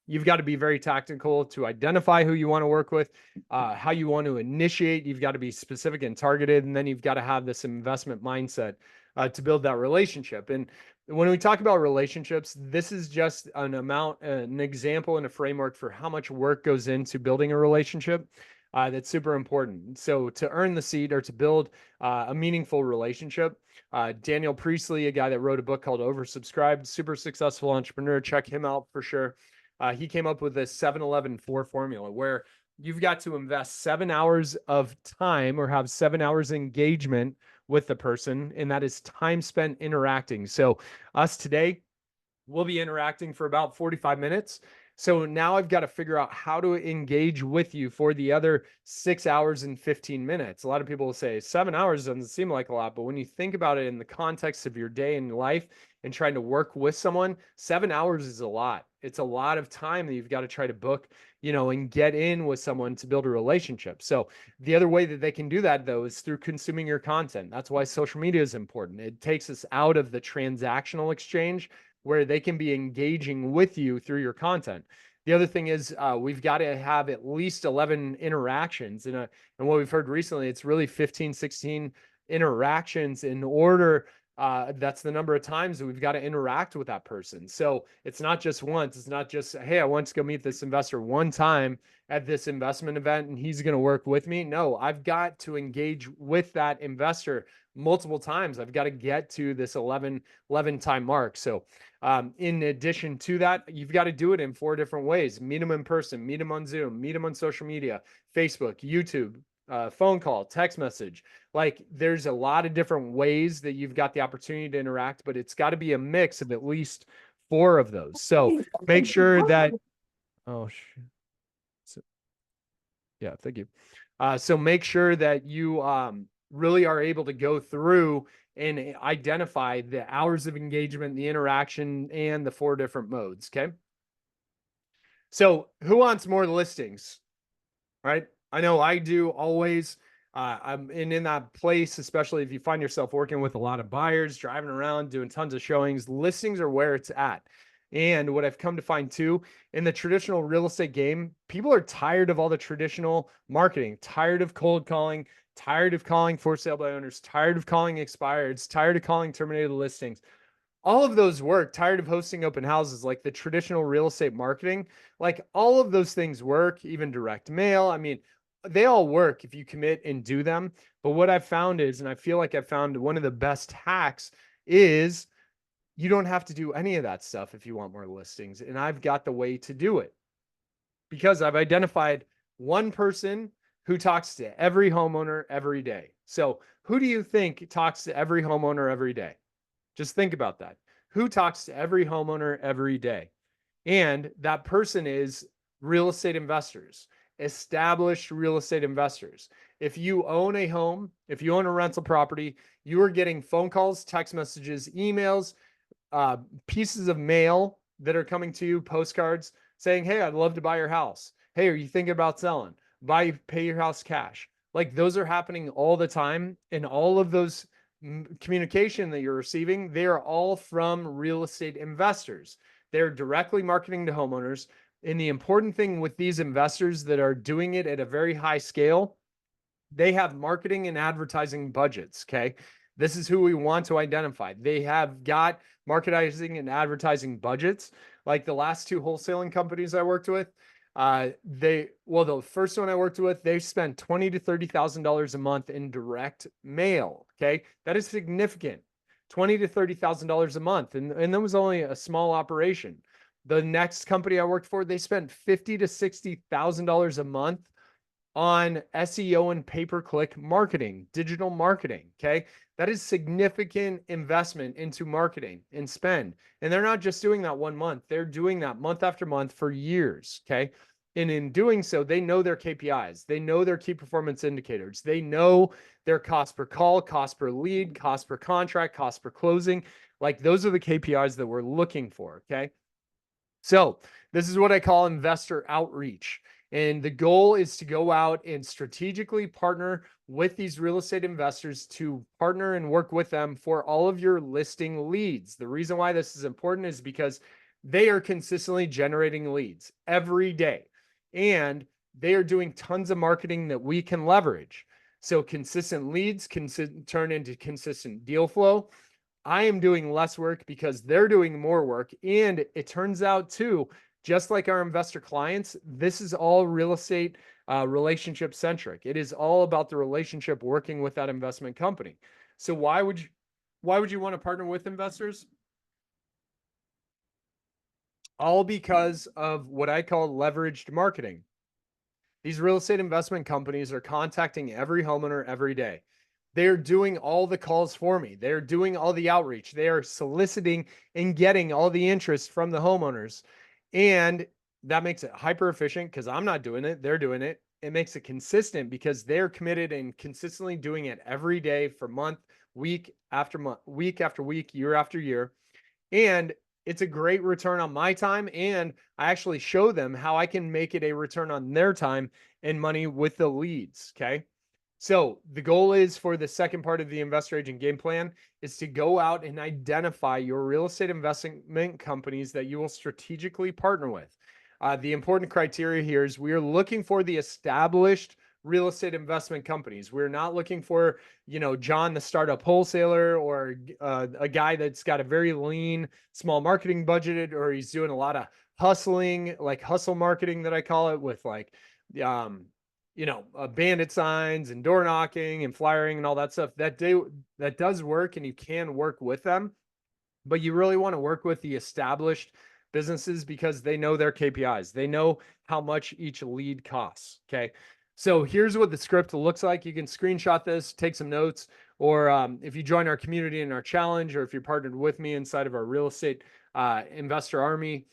you've got to be very tactical to identify who you want to work with, how you want to initiate. You've got to be specific and targeted, and then you've got to have this investment mindset to build that relationship. And when we talk about relationships, this is just an example and a framework for how much work goes into building a relationship. That's super important. So to earn the seat, or to build a meaningful relationship, Daniel Priestley, a guy that wrote a book called Oversubscribed, super successful entrepreneur, check him out for sure. He came up with this 7-11-4 formula, where you've got to invest 7 hours of time, or have 7 hours engagement with the person, and that is time spent interacting. So us today, we'll be interacting for about 45 minutes. So now I've got to figure out how to engage with you for the other 6 hours and 15 minutes. A lot of people will say 7 hours doesn't seem like a lot, but when you think about it in the context of your day and life and trying to work with someone, 7 hours is a lot. It's a lot of time that you've got to try to book, and get in with someone to build a relationship. So the other way that they can do that, though, is through consuming your content. That's why social media is important. It takes us out of the transactional exchange, where they can be engaging with you through your content. The other thing is we've got to have at least 11 interactions. And what we've heard recently, it's really 15, 16 interactions in order. That's the number of times that we've got to interact with that person. So it's not just once. It's not just, hey, I want to go meet this investor one time at this investment event and he's going to work with me. No, I've got to engage with that investor multiple times. I've got to get to this 11 time mark. So in addition to that, you've got to do it in 4 different ways. Meet them in person, meet them on Zoom, meet them on social media, Facebook, YouTube, phone call, text message. Like there's a lot of different ways that you've got the opportunity to interact, but it's got to be a mix of at least 4 of those. So make sure that, yeah, thank you. So make sure that you really are able to go through and identify the hours of engagement, the interaction, and the 4 different modes. Okay. So who wants more listings? Right. I know I do always. I'm in that place, especially if you find yourself working with a lot of buyers, driving around, doing tons of showings. Listings are where it's at. And what I've come to find too, in the traditional real estate game, people are tired of all the traditional marketing, tired of cold calling, tired of calling for sale by owners, tired of calling expireds, tired of calling terminated listings. All of those work, tired of hosting open houses, like the traditional real estate marketing, like all of those things work, even direct mail. I mean, they all work if you commit and do them. But what I've found is, and I feel like I've found one of the best hacks is you don't have to do any of that stuff if you want more listings. And I've got the way to do it because I've identified one person who talks to every homeowner every day. So who do you think talks to every homeowner every day? Just think about that. Who talks to every homeowner every day? And that person is real estate investors, established real estate investors. If you own a home, if you own a rental property, you are getting phone calls, text messages, emails, pieces of mail that are coming to you, postcards saying, hey, I'd love to buy your house. Hey, are you thinking about selling? Pay your house cash. Like those are happening all the time. And all of those communication that you're receiving, they are all from real estate investors. They're directly marketing to homeowners. And the important thing with these investors that are doing it at a very high scale, they have marketing and advertising budgets. Okay. This is who we want to identify. They have got marketing and advertising budgets. Like the last two wholesaling companies I worked with, the first one I worked with, they spent $20,000 to $30,000 a month in direct mail. Okay. That is significant. $20,000 to $30,000 a month. And that was only a small operation. The next company I worked for, they spent $50,000 to $60,000 a month on SEO and pay-per-click marketing, digital marketing. Okay. That is significant investment into marketing and spend. And they're not just doing that 1 month, they're doing that month after month for years. Okay. And in doing so, they know their KPIs, they know their key performance indicators, they know their cost per call, cost per lead, cost per contract, cost per closing. Like those are the KPIs that we're looking for. Okay. So this is what I call investor outreach. And the goal is to go out and strategically partner with these real estate investors to partner and work with them for all of your listing leads. The reason why this is important is because they are consistently generating leads every day. And they are doing tons of marketing that we can leverage. So consistent leads can turn into consistent deal flow. I am doing less work because they're doing more work. And it turns out too, just like our investor clients, this is all real estate relationship centric. It is all about the relationship working with that investment company. So why would you want to partner with investors? All because of what I call leveraged marketing. These real estate investment companies are contacting every homeowner every day. They're doing all the calls for me. They're doing all the outreach. They are soliciting and getting all the interest from the homeowners. And that makes it hyper efficient because I'm not doing it. They're doing it. It makes it consistent because they're committed and consistently doing it every day for month, week after month, week after week, year after year. And it's a great return on my time. And I actually show them how I can make it a return on their time and money with the leads. Okay. So the goal is for the second part of the investor agent game plan is to go out and identify your real estate investment companies that you will strategically partner with. The important criteria here is we are looking for the established real estate investment companies. We're not looking for, John, the startup wholesaler, or a guy that's got a very lean, small marketing budget, or he's doing a lot of hustling, like hustle marketing that I call it, with like, bandit signs and door knocking and flyering and all that stuff. That does work, and you can work with them, but you really want to work with the established businesses because they know their KPIs. They know how much each lead costs. Okay. So here's what the script looks like. You can screenshot this, take some notes, or if you join our community in our challenge, or if you're partnered with me inside of our real estate investor army,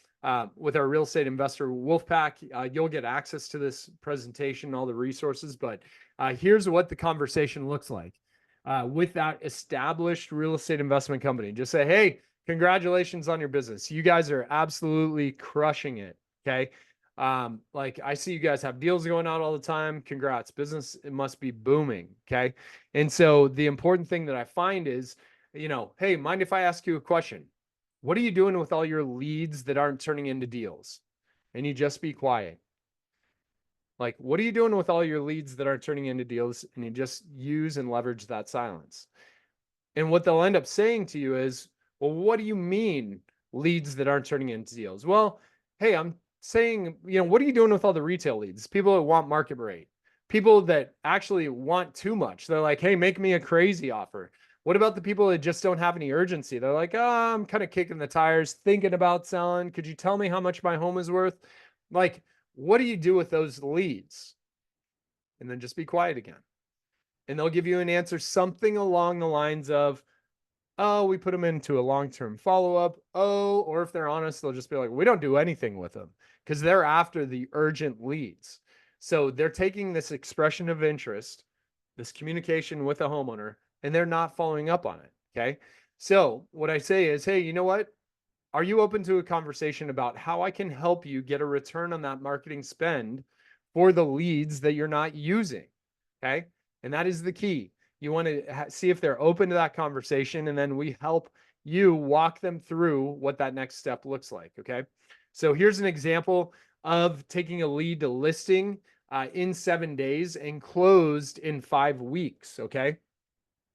with our real estate investor Wolfpack, you'll get access to this presentation, all the resources. But here's what the conversation looks like with that established real estate investment company. Just say, hey, congratulations on your business. You guys are absolutely crushing it. Okay. Like I see you guys have deals going on all the time. Congrats. Business, it must be booming. Okay. And so the important thing that I find is, hey, mind if I ask you a question? What are you doing with all your leads that aren't turning into deals? And you just be quiet. Like, what are you doing with all your leads that aren't turning into deals? And you just use and leverage that silence. And what they'll end up saying to you is, well, what do you mean leads that aren't turning into deals? Well, hey, I'm saying, what are you doing with all the retail leads? People that want market rate, people that actually want too much. They're like, hey, make me a crazy offer. What about the people that just don't have any urgency? They're like, oh, I'm kind of kicking the tires, thinking about selling. Could you tell me how much my home is worth? Like, what do you do with those leads? And then just be quiet again. And they'll give you an answer, something along the lines of, oh, we put them into a long-term follow-up. Oh, or if they're honest, they'll just be like, we don't do anything with them, because they're after the urgent leads. So they're taking this expression of interest, this communication with a homeowner, and they're not following up on it. Okay. So what I say is, hey, you know what? Are you open to a conversation about how I can help you get a return on that marketing spend for the leads that you're not using? Okay. And that is the key. You want to see if they're open to that conversation. And then we help you walk them through what that next step looks like. Okay. So here's an example of taking a lead to listing in 7 days and closed in 5 weeks. Okay.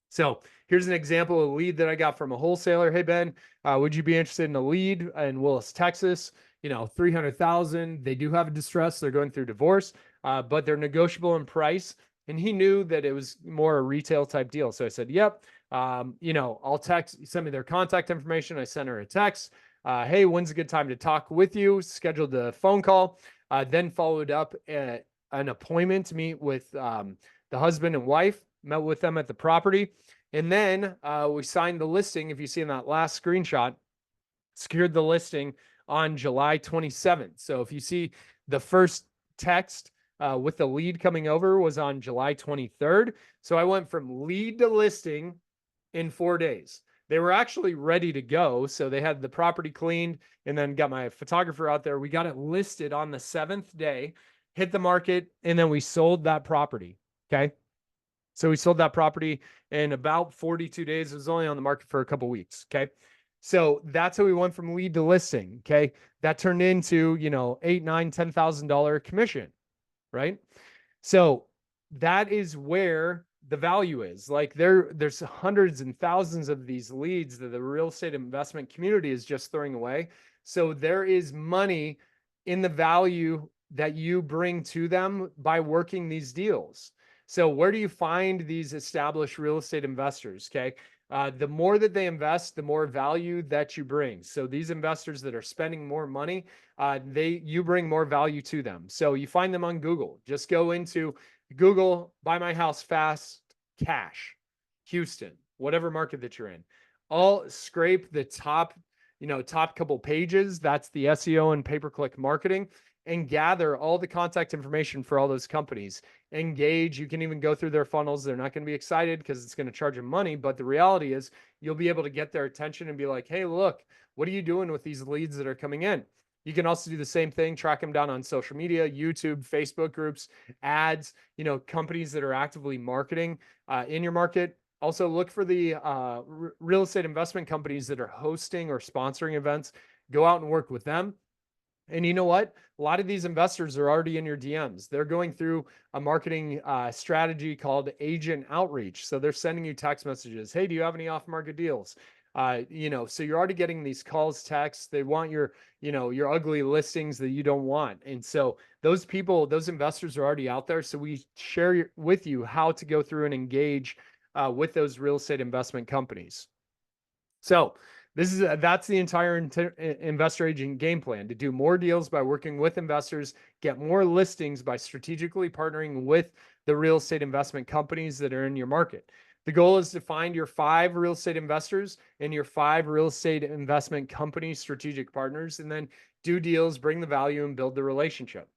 So here's an example of a lead that I got from a wholesaler. Hey, Ben, would you be interested in a lead in Willis, Texas? 300,000. They do have a distress. They're going through divorce, but they're negotiable in price. And he knew that it was more a retail type deal. So I said, yep, I'll send me their contact information. I sent her a text. Hey, when's a good time to talk with you? Scheduled a phone call, then followed up at an appointment to meet with the husband and wife, met with them at the property. And then we signed the listing. If you see in that last screenshot, secured the listing on July 27th. So if you see the first text with the lead coming over was on July 23rd. So I went from lead to listing in 4 days. They were actually ready to go. So they had the property cleaned and then got my photographer out there. We got it listed on the 7th day, hit the market, and then we sold that property. Okay. So we sold that property in about 42 days. It was only on the market for a couple weeks. Okay. So that's how we went from lead to listing. Okay. That turned into, $8, $9, $10,000 commission. Right. So that is where the value is. Like there's hundreds and thousands of these leads that the real estate investment community is just throwing away. So there is money in the value that you bring to them by working these deals. So where do you find these established real estate investors? Okay. The more that they invest, the more value that you bring. So these investors that are spending more money, you bring more value to them. So you find them on Google. Just go into Google, buy my house fast, cash, Houston, whatever market that you're in. I'll scrape the top couple pages. That's the SEO and pay-per-click marketing, and gather all the contact information for all those companies. Engage. You can even go through their funnels. They're not going to be excited because it's going to charge them money. But the reality is you'll be able to get their attention and be like, hey, look, what are you doing with these leads that are coming in? You can also do the same thing, track them down on social media, YouTube, Facebook groups, ads, companies that are actively marketing in your market. Also look for the real estate investment companies that are hosting or sponsoring events. Go out and work with them. And you know what? A lot of these investors are already in your DMs. They're going through a marketing strategy called agent outreach. So they're sending you text messages. Hey, do you have any off-market deals? So you're already getting these calls, texts. They want your ugly listings that you don't want. And so those investors are already out there. So we share with you how to go through and engage with those real estate investment companies. So that's the entire investor agent game plan: to do more deals by working with investors, get more listings by strategically partnering with the real estate investment companies that are in your market. The goal is to find your 5 real estate investors and your 5 real estate investment company strategic partners, and then do deals, bring the value, and build the relationship.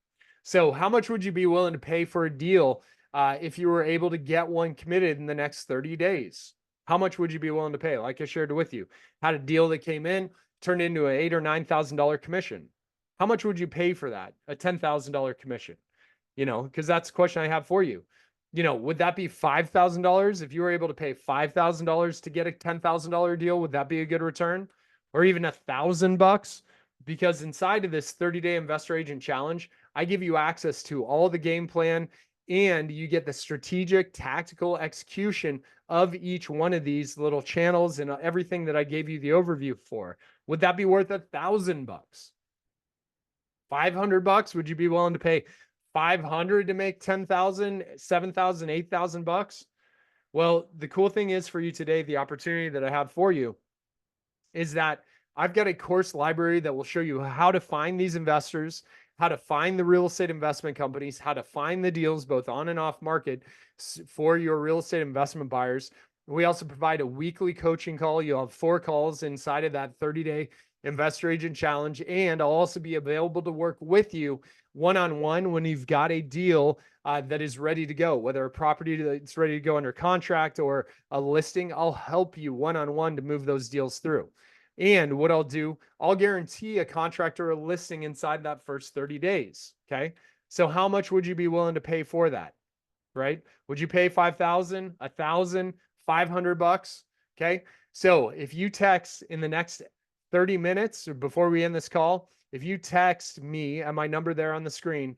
So how much would you be willing to pay for a deal if you were able to get one committed in the next 30 days? How much would you be willing to pay? Like I shared with you, had a deal that came in, turned into an $8,000 or $9,000 commission. How much would you pay for that? A $10,000 commission? Because that's the question I have for you. Would that be $5,000? If you were able to pay $5,000 to get a $10,000 deal, would that be a good return? Or even $1,000? Because inside of this 30-day investor agent challenge, I give you access to all the game plan, and you get the strategic tactical execution of each one of these little channels and everything that I gave you the overview for. Would that be worth $1,000? $500? Would you be willing to pay 500 to make 10,000, 7,000, 8,000 bucks? Well, the cool thing is for you today, the opportunity that I have for you is that I've got a course library that will show you how to find these investors, how to find the real estate investment companies, how to find the deals both on and off market for your real estate investment buyers. We also provide a weekly coaching call. You'll have 4 calls inside of that 30-day investor agent challenge. And I'll also be available to work with you one-on-one when you've got a deal that is ready to go, whether a property that's ready to go under contract or a listing. I'll help you one-on-one to move those deals through. And what I'll do, I'll guarantee a contract or a listing inside that first 30 days. Okay. So how much would you be willing to pay for that? right? Would you pay 5,000, 1,000, $500? Okay. So if you text in the next 30 minutes or before we end this call, if you text me at my number there on the screen,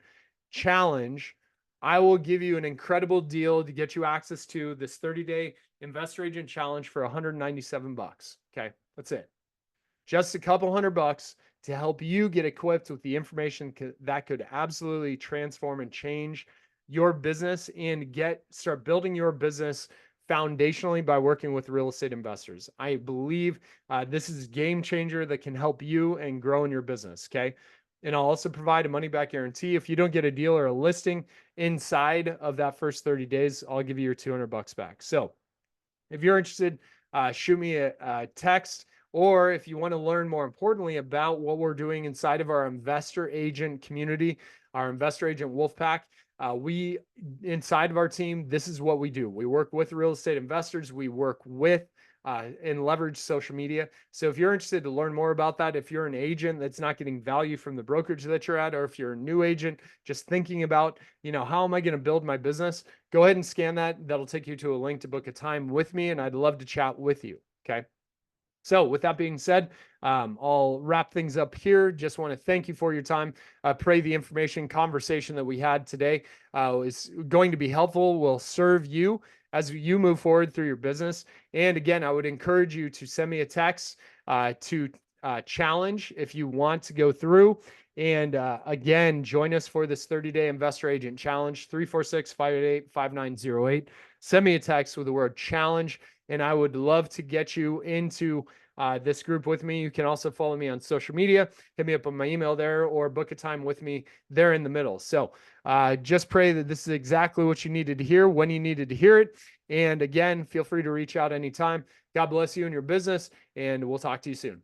challenge, I will give you an incredible deal to get you access to this 30-day investor agent challenge for $197. Okay. That's it. Just a couple $100 to help you get equipped with the information that could absolutely transform and change your business and start building your business foundationally by working with real estate investors. I believe this is a game changer that can help you and grow in your business. Okay. And I'll also provide a money back guarantee. If you don't get a deal or a listing inside of that first 30 days, I'll give you your $200 back. So if you're interested, shoot me a text. Or if you want to learn more importantly about what we're doing inside of our investor agent community, our investor agent Wolfpack, we inside of our team, this is what we do. We work with real estate investors. We work with and leverage social media. So if you're interested to learn more about that, if you're an agent that's not getting value from the brokerage that you're at, or if you're a new agent just thinking about, how am I going to build my business, go ahead and scan that. That'll take you to a link to book a time with me, and I'd love to chat with you. Okay. So with that being said, I'll wrap things up here. Just want to thank you for your time. Pray the conversation that we had today is going to be helpful, will serve you as you move forward through your business. And again, I would encourage you to send me a text to challenge if you want to go through. And again, join us for this 30-day investor agent challenge, 346-588-5908. Send me a text with the word challenge, and I would love to get you into this group with me. You can also follow me on social media, hit me up on my email there, or book a time with me there in the middle. So just pray that this is exactly what you needed to hear when you needed to hear it. And again, feel free to reach out anytime. God bless you and your business, and we'll talk to you soon.